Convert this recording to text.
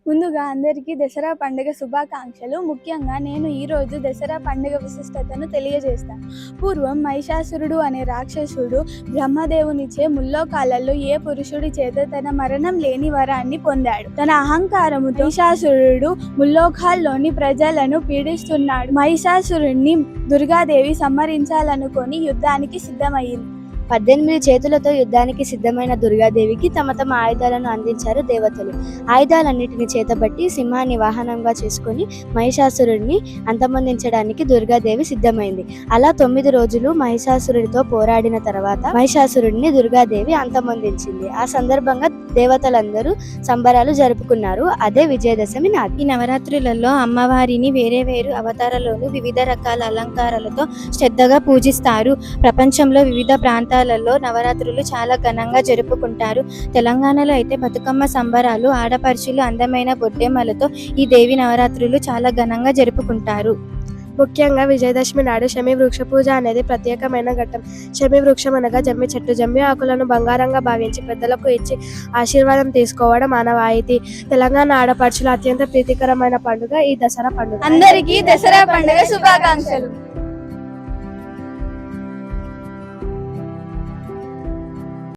ముందుగా అందరికీ దసరా పండుగ శుభాకాంక్షలు. ముఖ్యంగా నేను ఈరోజు దసరా పండుగ విశిష్టతను తెలియజేస్తాను. పూర్వం మహిషాసురుడు అనే రాక్షసుడు బ్రహ్మదేవునిచే ముల్లోకాలలో ఏ పురుషుడి చేత తన మరణం లేని వరాన్ని పొందాడు. తన అహంకారముతో మహిషాసురుడు ముల్లోకాల్లోని ప్రజలను పీడిస్తున్నాడు. మహిషాసురుడిని దుర్గాదేవి సంహరించాలనుకొని యుద్ధానికి సిద్ధమైంది. 18 చేతులతో యుద్ధానికి సిద్ధమైన దుర్గాదేవికి తమ తమ ఆయుధాలను అందించారు దేవతలు. ఆయుధాలన్నిటిని చేతబట్టి సింహాన్ని వాహనంగా చేసుకుని మహిషాసురుడిని అంతమొందించడానికి దుర్గాదేవి సిద్ధమైంది. అలా 9 రోజులు మహిషాసురుడితో పోరాడిన తర్వాత మహిషాసురుడిని దుర్గాదేవి అంతమొందించింది. ఆ సందర్భంగా దేవతలందరూ సంబరాలు జరుపుకున్నారు. అదే విజయదశమి నాడు. ఈ నవరాత్రులలో అమ్మవారిని వేరే వేరు అవతారాలను వివిధ రకాల అలంకారాలతో శ్రద్ధగా పూజిస్తారు. ప్రపంచంలో వివిధ ప్రాంతాలలో నవరాత్రులు చాలా ఘనంగా జరుపుకుంటారు. తెలంగాణలో అయితే బతుకమ్మ సంబరాలు, ఆడపడుచులు అందమైన బొడ్డెమ్మలతో ఈ దేవి నవరాత్రులు చాలా ఘనంగా జరుపుకుంటారు. ముఖ్యంగా విజయదశమి నాడు శమి వృక్ష పూజ అనేది ప్రత్యేకమైన ఘట్టం. శమి వృక్షం అనగా జమ్మి చెట్టు. జమ్మి ఆకులను బంగారంగా భావించి పెద్దలకు ఇచ్చి ఆశీర్వాదం తీసుకోవడం ఆనవాయితీ. తెలంగాణ ఆడపడుచుల అత్యంత ప్రీతికరమైన పండుగ ఈ దసరా పండుగ. అందరికీ దసరా పండుగ శుభాకాంక్షలు.